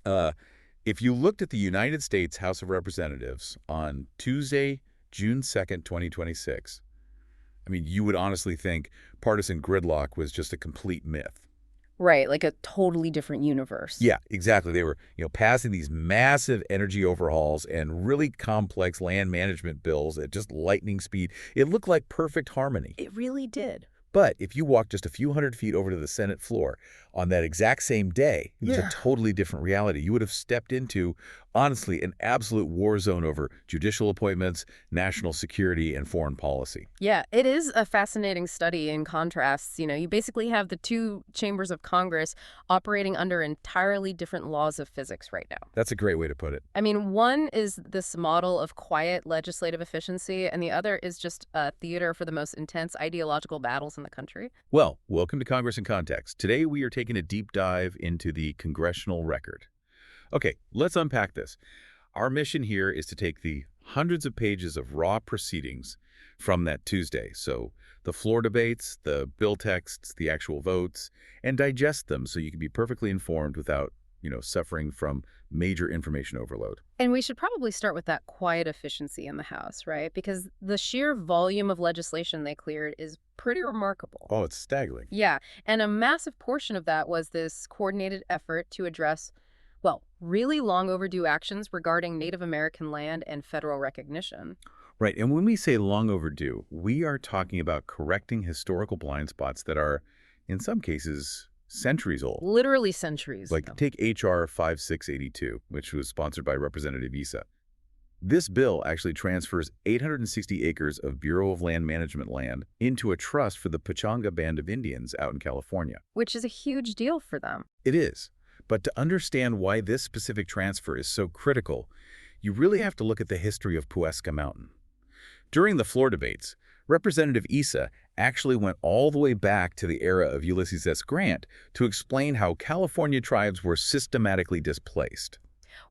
Uh, if you looked at the United States House of Representatives on Tuesday, June 2nd, 2026, I mean, you would honestly think partisan gridlock was just a complete myth. Right, like a totally different universe. Yeah, exactly. They were, passing these massive energy overhauls and really complex land management bills at just lightning speed. It looked like perfect harmony. It really did. But if you walk just a few hundred feet over to the Senate floor on that exact same day, it was a totally different reality. You would have stepped into, honestly, an absolute war zone over judicial appointments, national security, and foreign policy. Yeah, it is a fascinating study in contrasts. You basically have the two chambers of Congress operating under entirely different laws of physics right now. That's a great way to put it. I mean, one is this model of quiet legislative efficiency, and the other is just a theater for the most intense ideological battles in the country. Well, welcome to Congress in Context. Today we are taking a deep dive into the congressional record. Okay, let's unpack this. Our mission here is to take the hundreds of pages of raw proceedings from that Tuesday, so the floor debates, the bill texts, the actual votes, and digest them so you can be perfectly informed without, suffering from major information overload. And we should probably start with that quiet efficiency in the House, right? Because the sheer volume of legislation they cleared is pretty remarkable. Oh, it's staggering. Yeah, and a massive portion of that was this coordinated effort to address, well, really long overdue actions regarding Native American land and federal recognition. Right, and when we say long overdue, we are talking about correcting historical blind spots that are, in some cases, centuries old. Literally centuries. Like, take H.R. 5682, which was sponsored by Representative FISA. This bill actually transfers 860 acres of Bureau of Land Management land into a trust for the Pechanga Band of Indians out in California. Which is a huge deal for them. It is. But to understand why this specific transfer is so critical, you really have to look at the history of Puesca Mountain. During the floor debates, Representative Issa actually went all the way back to the era of Ulysses S. Grant to explain how California tribes were systematically displaced.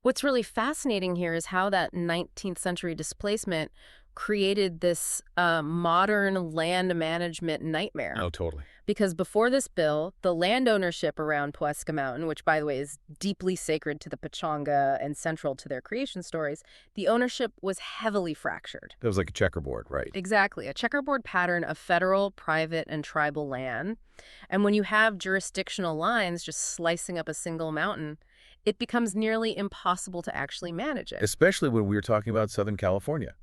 What's really fascinating here is how that 19th century displacement created this modern land management nightmare. Oh, totally. Because before this bill, the land ownership around Puesca Mountain, which, by the way, is deeply sacred to the Pechanga and central to their creation stories, the ownership was heavily fractured. That was like a checkerboard, right? Exactly. A checkerboard pattern of federal, private, and tribal land. And when you have jurisdictional lines just slicing up a single mountain, it becomes nearly impossible to actually manage it. Especially when we were talking about Southern California.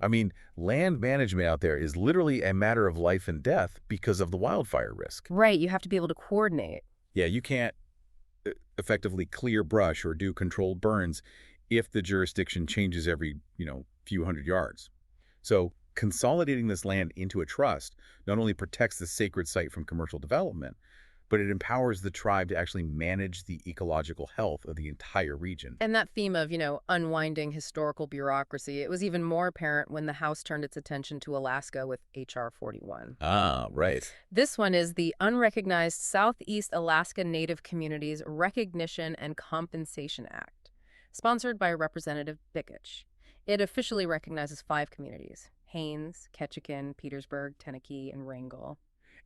I mean, land management out there is literally a matter of life and death because of the wildfire risk. Right, you have to be able to coordinate. Yeah, you can't effectively clear brush or do controlled burns if the jurisdiction changes every, few hundred yards. So consolidating this land into a trust not only protects the sacred site from commercial development, but it empowers the tribe to actually manage the ecological health of the entire region. And that theme of, unwinding historical bureaucracy, it was even more apparent when the House turned its attention to Alaska with H.R. 41. Ah, right. This one is the Unrecognized Southeast Alaska Native Communities Recognition and Compensation Act, sponsored by Representative Bickich. It officially recognizes 5 communities: Haines, Ketchikan, Petersburg, Tenakee, and Wrangell.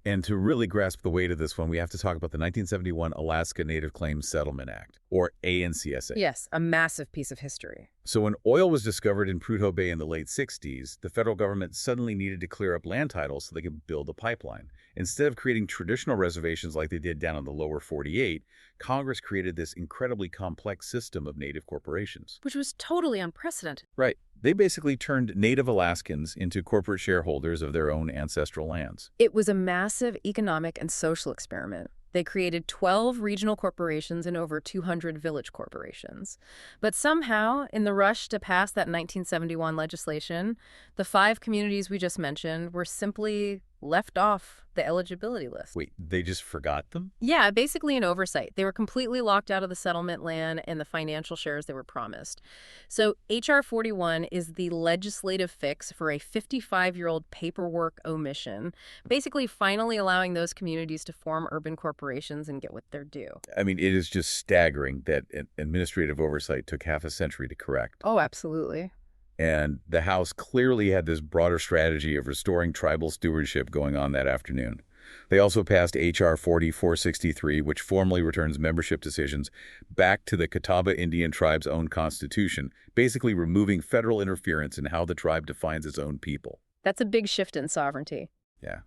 And to really grasp the weight of this one, we have to talk about the 1971 Alaska Native Claims Settlement Act, or ANCSA. Yes, a massive piece of history. So when oil was discovered in Prudhoe Bay in the late 60s, the federal government suddenly needed to clear up land titles so they could build a pipeline. Instead of creating traditional reservations like they did down in the lower 48, Congress created this incredibly complex system of Native corporations. Which was totally unprecedented. Right. They basically turned Native Alaskans into corporate shareholders of their own ancestral lands. It was a massive economic and social experiment. They created 12 regional corporations and over 200 village corporations. But somehow, in the rush to pass that 1971 legislation, the 5 communities we just mentioned were simply left off the eligibility list. Wait, they just forgot them? Yeah, basically an oversight. They were completely locked out of the settlement land and the financial shares they were promised. So H.R. 41 is the legislative fix for a 55-year-old paperwork omission, basically finally allowing those communities to form urban corporations and get what they're due. I mean, it is just staggering that administrative oversight took half a century to correct. Oh, absolutely. And the House clearly had this broader strategy of restoring tribal stewardship going on that afternoon. They also passed H.R. 4463, which formally returns membership decisions back to the Catawba Indian tribe's own constitution, basically removing federal interference in how the tribe defines its own people. That's a big shift in sovereignty. Yeah.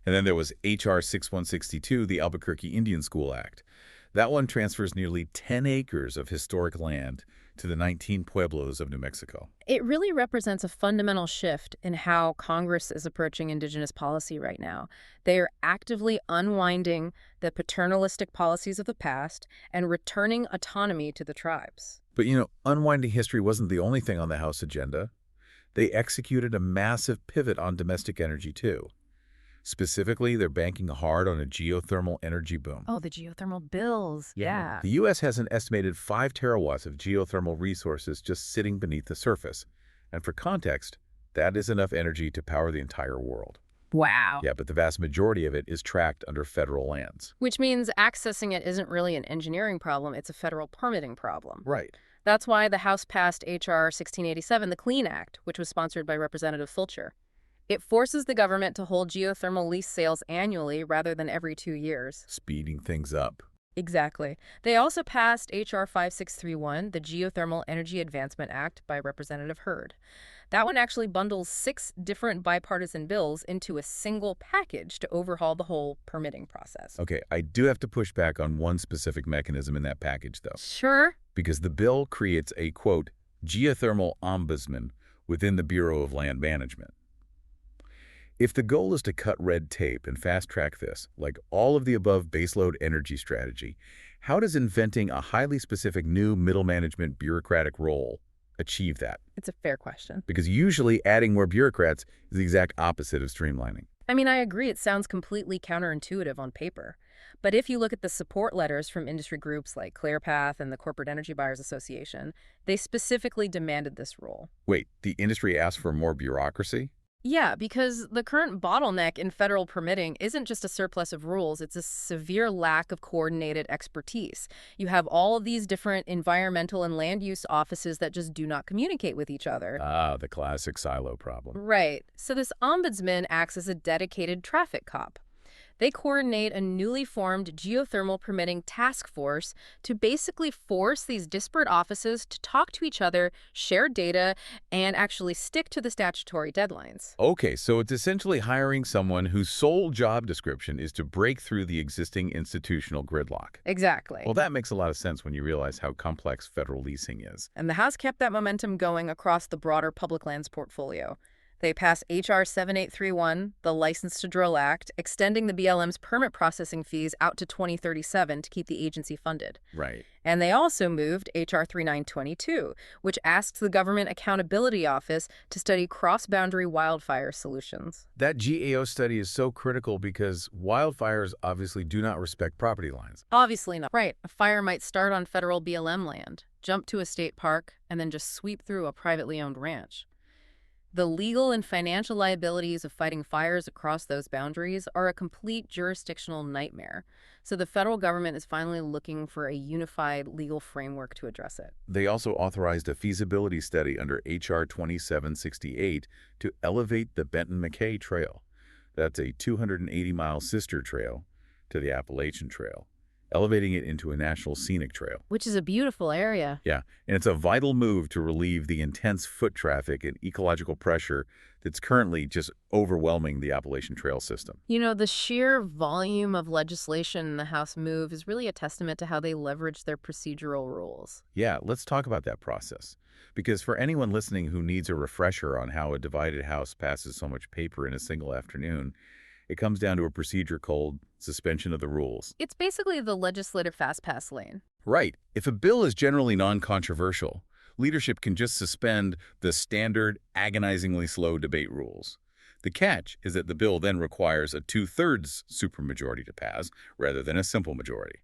And then there was H.R. 6162, the Albuquerque Indian School Act. That one transfers nearly 10 acres of historic land to the 19 pueblos of New Mexico. It really represents a fundamental shift in how Congress is approaching Indigenous policy right now. They are actively unwinding the paternalistic policies of the past and returning autonomy to the tribes. But, unwinding history wasn't the only thing on the House agenda. They executed a massive pivot on domestic energy, too. Specifically, they're banking hard on a geothermal energy boom. Oh, the geothermal bills. Yeah. The U.S. has an estimated 5 terawatts of geothermal resources just sitting beneath the surface. And for context, that is enough energy to power the entire world. Wow. Yeah, but the vast majority of it is tracked under federal lands. Which means accessing it isn't really an engineering problem, it's a federal permitting problem. Right. That's why the House passed H.R. 1687, the Clean Act, which was sponsored by Representative Fulcher. It forces the government to hold geothermal lease sales annually rather than every 2 years. Speeding things up. Exactly. They also passed H.R. 5631, the Geothermal Energy Advancement Act by Representative Hurd. That one actually bundles 6 different bipartisan bills into a single package to overhaul the whole permitting process. Okay, I do have to push back on one specific mechanism in that package, though. Sure. Because the bill creates a, quote, geothermal ombudsman within the Bureau of Land Management. If the goal is to cut red tape and fast-track this, like all of the above baseload energy strategy, how does inventing a highly specific new middle management bureaucratic role achieve that? It's a fair question. Because usually adding more bureaucrats is the exact opposite of streamlining. I mean, I agree it sounds completely counterintuitive on paper. But if you look at the support letters from industry groups like ClearPath and the Corporate Energy Buyers Association, they specifically demanded this role. Wait, the industry asked for more bureaucracy? Yeah, because the current bottleneck in federal permitting isn't just a surplus of rules, it's a severe lack of coordinated expertise. You have all of these different environmental and land use offices that just do not communicate with each other. Ah, the classic silo problem. Right. So this ombudsman acts as a dedicated traffic cop. They coordinate a newly formed geothermal permitting task force to basically force these disparate offices to talk to each other, share data, and actually stick to the statutory deadlines. Okay, so it's essentially hiring someone whose sole job description is to break through the existing institutional gridlock. Exactly. Well, that makes a lot of sense when you realize how complex federal leasing is. And the House kept that momentum going across the broader public lands portfolio. They passed H.R. 7831, the License to Drill Act, extending the BLM's permit processing fees out to 2037 to keep the agency funded. Right. And they also moved H.R. 3922, which asks the Government Accountability Office to study cross-boundary wildfire solutions. That GAO study is so critical because wildfires obviously do not respect property lines. Obviously not. Right. A fire might start on federal BLM land, jump to a state park, and then just sweep through a privately owned ranch. The legal and financial liabilities of fighting fires across those boundaries are a complete jurisdictional nightmare. So the federal government is finally looking for a unified legal framework to address it. They also authorized a feasibility study under H.R. 2768 to elevate the Benton-McKay Trail. That's a 280-mile sister trail to the Appalachian Trail, elevating it into a national scenic trail. Which is a beautiful area. Yeah, and it's a vital move to relieve the intense foot traffic and ecological pressure that's currently just overwhelming the Appalachian Trail system. You know, the sheer volume of legislation in the House move is really a testament to how they leverage their procedural rules. Yeah, let's talk about that process. Because for anyone listening who needs a refresher on how a divided House passes so much paper in a single afternoon, it comes down to a procedure called suspension of the rules. It's basically the legislative fast-pass lane. Right. If a bill is generally non-controversial, leadership can just suspend the standard, agonizingly slow debate rules. The catch is that the bill then requires a 2/3 supermajority to pass, rather than a simple majority.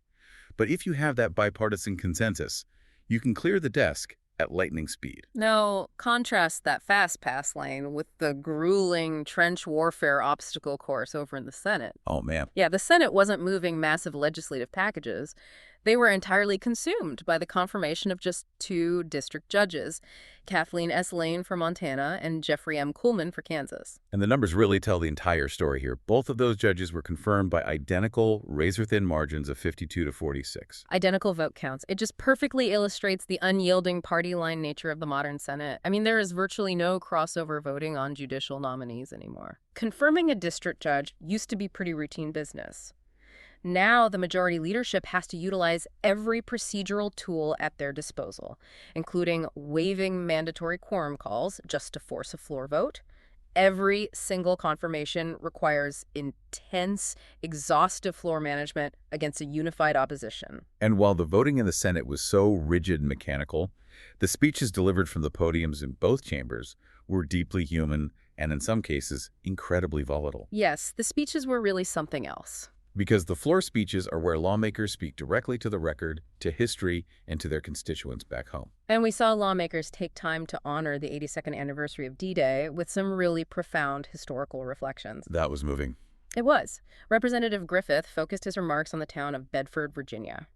But if you have that bipartisan consensus, you can clear the desk at lightning speed. Now, contrast that fast-pass lane with the grueling trench warfare obstacle course over in the Senate. Oh, man. Yeah, the Senate wasn't moving massive legislative packages. They were entirely consumed by the confirmation of just two district judges, Kathleen S. Lane for Montana and Jeffrey M. Kuhlman for Kansas. And the numbers really tell the entire story here. Both of those judges were confirmed by identical, razor-thin margins of 52 to 46. Identical vote counts. It just perfectly illustrates the unyielding party line nature of the modern Senate. I mean, there is virtually no crossover voting on judicial nominees anymore. Confirming a district judge used to be pretty routine business. Now, the majority leadership has to utilize every procedural tool at their disposal, including waiving mandatory quorum calls just to force a floor vote. Every single confirmation requires intense, exhaustive floor management against a unified opposition. And while the voting in the Senate was so rigid and mechanical, the speeches delivered from the podiums in both chambers were deeply human and, in some cases, incredibly volatile. Yes, the speeches were really something else. Because the floor speeches are where lawmakers speak directly to the record, to history, and to their constituents back home. And we saw lawmakers take time to honor the 82nd anniversary of D-Day with some really profound historical reflections. That was moving. It was. Representative Griffith focused his remarks on the town of Bedford, Virginia.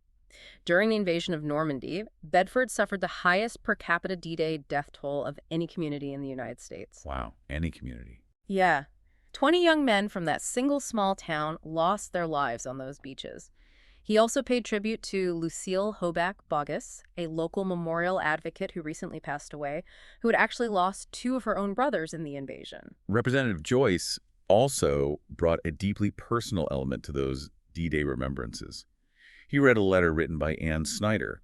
During the invasion of Normandy, Bedford suffered the highest per capita D-Day death toll of any community in the United States. Wow, any community. Yeah. 20 young men from that single small town lost their lives on those beaches. He also paid tribute to Lucille Hoback Bogus, a local memorial advocate who recently passed away, who had actually lost two of her own brothers in the invasion. Representative Joyce also brought a deeply personal element to those D-Day remembrances. He read a letter written by Ann Snyder,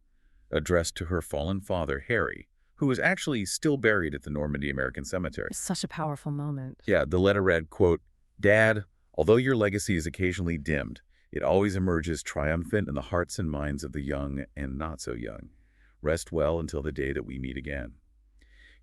addressed to her fallen father, Harry, who was actually still buried at the Normandy American Cemetery. Such a powerful moment. Yeah, the letter read, quote, "Dad, although your legacy is occasionally dimmed, it always emerges triumphant in the hearts and minds of the young and not so young. Rest well until the day that we meet again."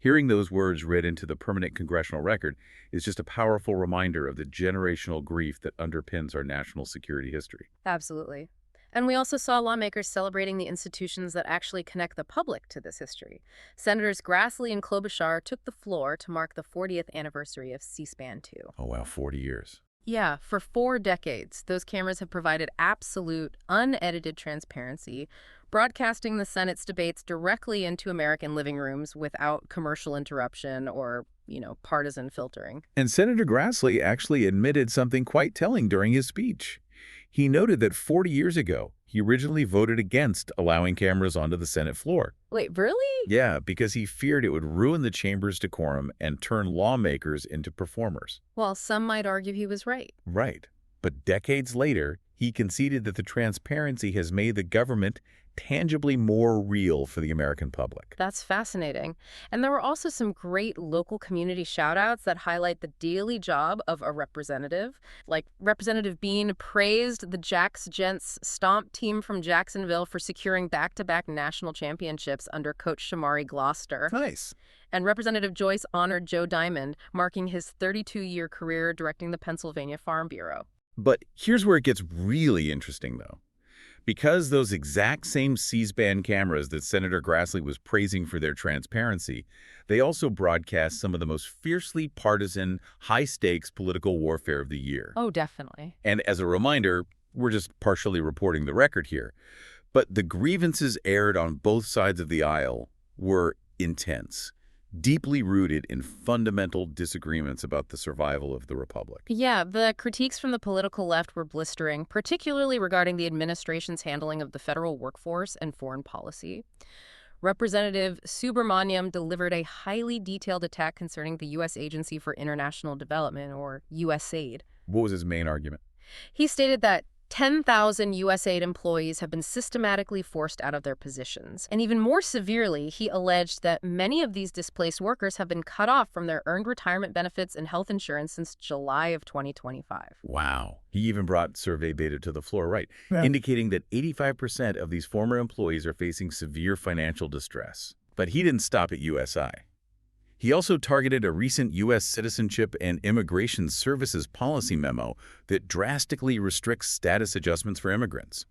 Hearing those words read into the permanent congressional record is just a powerful reminder of the generational grief that underpins our national security history. Absolutely. And we also saw lawmakers celebrating the institutions that actually connect the public to this history. Senators Grassley and Klobuchar took the floor to mark the 40th anniversary of C-SPAN 2. Oh, wow, 40 years. Yeah, for 4 decades, those cameras have provided absolute, unedited transparency, broadcasting the Senate's debates directly into American living rooms without commercial interruption or, partisan filtering. And Senator Grassley actually admitted something quite telling during his speech. He noted that 40 years ago, he originally voted against allowing cameras onto the Senate floor. Wait, really? Yeah, because he feared it would ruin the chamber's decorum and turn lawmakers into performers. Well, some might argue he was right. Right. But decades later, he conceded that the transparency has made the government tangibly more real for the American public. That's fascinating. And there were also some great local community shout-outs that highlight the daily job of a representative. Like Representative Bean praised the Jacks Gents Stomp team from Jacksonville for securing back-to-back national championships under Coach Shamari Gloucester. Nice. And Representative Joyce honored Joe Diamond, marking his 32-year career directing the Pennsylvania Farm Bureau. But here's where it gets really interesting, though. Because those exact same C-SPAN cameras that Senator Grassley was praising for their transparency, they also broadcast some of the most fiercely partisan, high-stakes political warfare of the year. Oh, definitely. And as a reminder, we're just partially reporting the record here, but the grievances aired on both sides of the aisle were intense, deeply rooted in fundamental disagreements about the survival of the republic. Yeah, the critiques from the political left were blistering, particularly regarding the administration's handling of the federal workforce and foreign policy. Representative Subramaniam delivered a highly detailed attack concerning the U.S. Agency for International Development, or USAID. What was his main argument? He stated that 10,000 USAID employees have been systematically forced out of their positions. And even more severely, he alleged that many of these displaced workers have been cut off from their earned retirement benefits and health insurance since July of 2025. Wow. He even brought survey data to the floor, right, indicating that 85% of these former employees are facing severe financial distress. But he didn't stop at USI. He also targeted a recent U.S. Citizenship and Immigration Services policy memo that drastically restricts status adjustments for immigrants.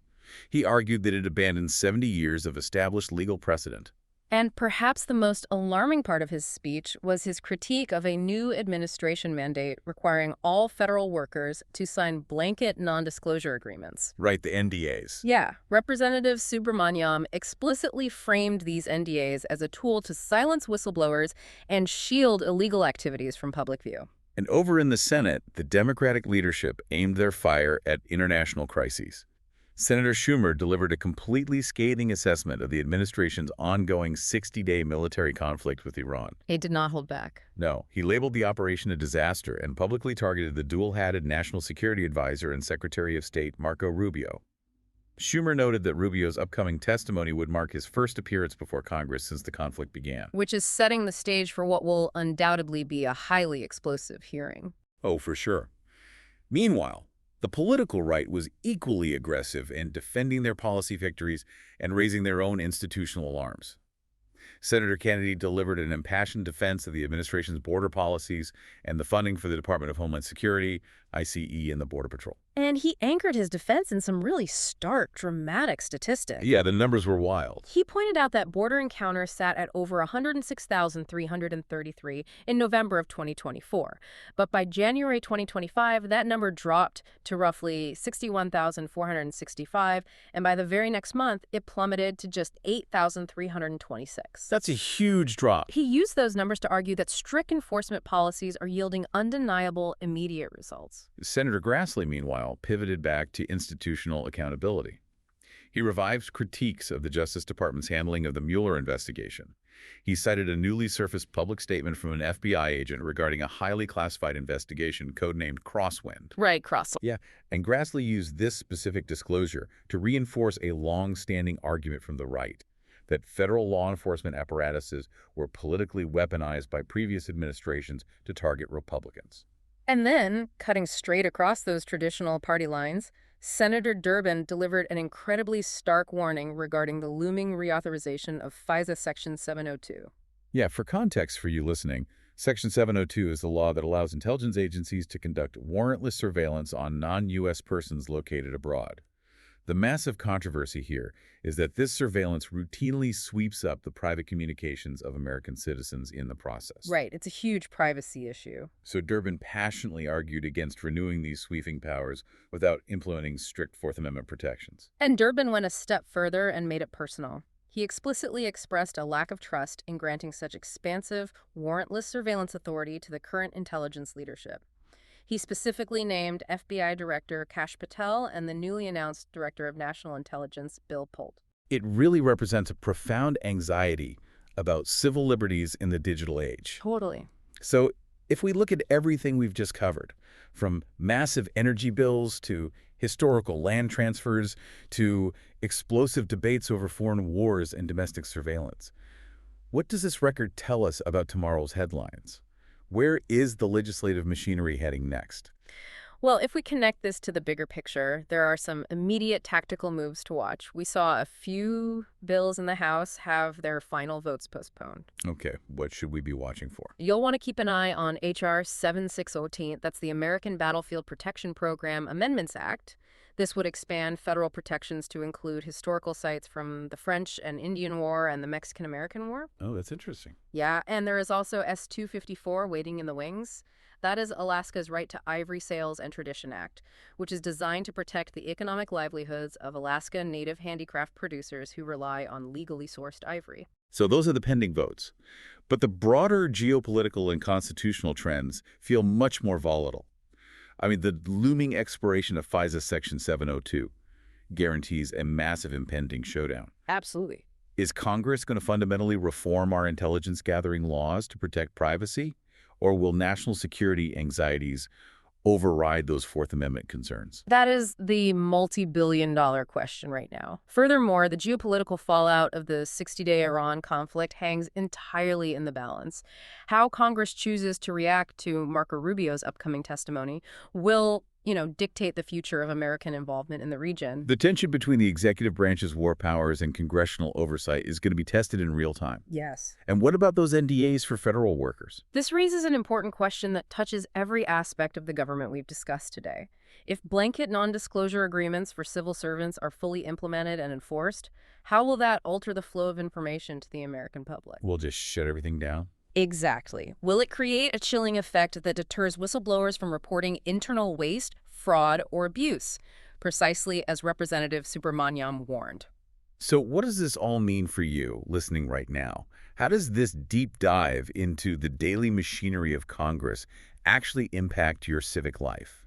He argued that it abandons 70 years of established legal precedent. And perhaps the most alarming part of his speech was his critique of a new administration mandate requiring all federal workers to sign blanket non-disclosure agreements. Right, the NDAs. Yeah, Representative Subramaniam explicitly framed these NDAs as a tool to silence whistleblowers and shield illegal activities from public view. And over in the Senate, the Democratic leadership aimed their fire at international crises. Senator Schumer delivered a completely scathing assessment of the administration's ongoing 60-day military conflict with Iran. He did not hold back. No, he labeled the operation a disaster and publicly targeted the dual-hatted National Security Advisor and Secretary of State Marco Rubio. Schumer noted that Rubio's upcoming testimony would mark his first appearance before Congress since the conflict began. Which is setting the stage for what will undoubtedly be a highly explosive hearing. Oh, for sure. Meanwhile, the political right was equally aggressive in defending their policy victories and raising their own institutional alarms. Senator Kennedy delivered an impassioned defense of the administration's border policies and the funding for the Department of Homeland Security, ICE, and the Border Patrol. And he anchored his defense in some really stark, dramatic statistics. Yeah, the numbers were wild. He pointed out that border encounters sat at over 106,333 in November of 2024. But by January 2025, that number dropped to roughly 61,465, and by the very next month, it plummeted to just 8,326. That's a huge drop. He used those numbers to argue that strict enforcement policies are yielding undeniable immediate results. Senator Grassley, meanwhile, pivoted back to institutional accountability. He revived critiques of the Justice Department's handling of the Mueller investigation. He cited a newly surfaced public statement from an FBI agent regarding a highly classified investigation codenamed Crosswind. Right, Crosswind. Yeah, and Grassley used this specific disclosure to reinforce a long-standing argument from the right that federal law enforcement apparatuses were politically weaponized by previous administrations to target Republicans. And then, cutting straight across those traditional party lines, Senator Durbin delivered an incredibly stark warning regarding the looming reauthorization of FISA Section 702. Yeah, for context for you listening, Section 702 is the law that allows intelligence agencies to conduct warrantless surveillance on non-U.S. persons located abroad. The massive controversy here is that this surveillance routinely sweeps up the private communications of American citizens in the process. Right, it's a huge privacy issue. So Durbin passionately argued against renewing these sweeping powers without implementing strict Fourth Amendment protections. And Durbin went a step further and made it personal. He explicitly expressed a lack of trust in granting such expansive, warrantless surveillance authority to the current intelligence leadership. He specifically named FBI Director Kash Patel and the newly announced Director of National Intelligence, Bill Polt. It really represents a profound anxiety about civil liberties in the digital age. Totally. So if we look at everything we've just covered, from massive energy bills to historical land transfers to explosive debates over foreign wars and domestic surveillance, what does this record tell us about tomorrow's headlines? Where is the legislative machinery heading next? Well, if we connect this to the bigger picture, there are some immediate tactical moves to watch. We saw a few bills in the House have their final votes postponed. Okay, what should we be watching for? You'll want to keep an eye on H.R. 7618. That's the American Battlefield Protection Program Amendments Act. This would expand federal protections to include historical sites from the French and Indian War and the Mexican-American War. Oh, that's interesting. Yeah, and there is also S-254 waiting in the wings. That is Alaska's Right to Ivory Sales and Tradition Act, which is designed to protect the economic livelihoods of Alaska Native handicraft producers who rely on legally sourced ivory. So those are the pending votes. But the broader geopolitical and constitutional trends feel much more volatile. I mean, the looming expiration of FISA Section 702 guarantees a massive impending showdown. Absolutely. Is Congress going to fundamentally reform our intelligence-gathering laws to protect privacy? Or will national security anxieties override those Fourth Amendment concerns? That is the multi-billion-dollar question right now. Furthermore, the geopolitical fallout of the 60-day Iran conflict hangs entirely in the balance. How Congress chooses to react to Marco Rubio's upcoming testimony will dictate the future of American involvement in the region. The tension between the executive branch's war powers and congressional oversight is going to be tested in real time. Yes. And what about those NDAs for federal workers? This raises an important question that touches every aspect of the government we've discussed today. If blanket non-disclosure agreements for civil servants are fully implemented and enforced, how will that alter the flow of information to the American public? We'll just shut everything down? Exactly. Will it create a chilling effect that deters whistleblowers from reporting internal waste, fraud, or abuse, precisely as Representative Subramaniam warned? So what does this all mean for you, listening right now? How does this deep dive into the daily machinery of Congress actually impact your civic life?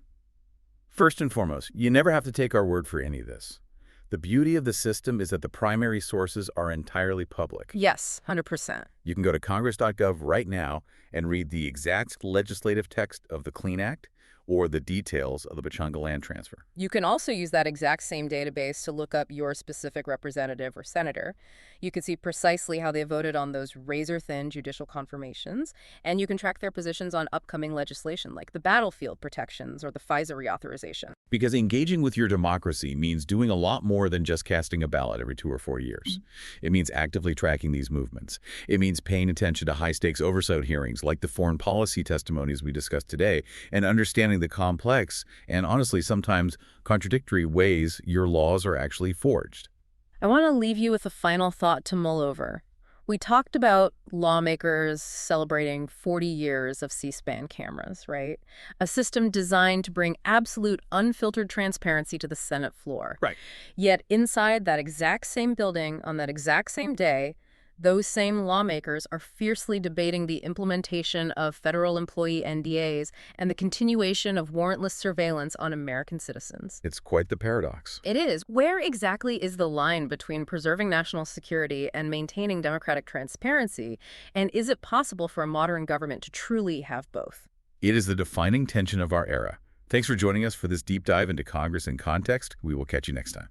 First and foremost, you never have to take our word for any of this. The beauty of the system is that the primary sources are entirely public. Yes, 100%. You can go to congress.gov right now and read the exact legislative text of the Clean Act or the details of the Pechanga land transfer. You can also use that exact same database to look up your specific representative or senator. You can see precisely how they voted on those razor-thin judicial confirmations, and you can track their positions on upcoming legislation like the battlefield protections or the FISA reauthorization. Because engaging with your democracy means doing a lot more than just casting a ballot every 2 or 4 years. It means actively tracking these movements. It means paying attention to high-stakes oversight hearings like the foreign policy testimonies we discussed today, and understanding the complex and honestly sometimes contradictory ways your laws are actually forged. I want to leave you with a final thought to mull over. We talked about lawmakers celebrating 40 years of C-SPAN cameras, right? A system designed to bring absolute unfiltered transparency to the Senate floor. Right. Yet inside that exact same building on that exact same day, those same lawmakers are fiercely debating the implementation of federal employee NDAs and the continuation of warrantless surveillance on American citizens. It's quite the paradox. It is. Where exactly is the line between preserving national security and maintaining democratic transparency? And is it possible for a modern government to truly have both? It is the defining tension of our era. Thanks for joining us for this deep dive into Congress in context. We will catch you next time.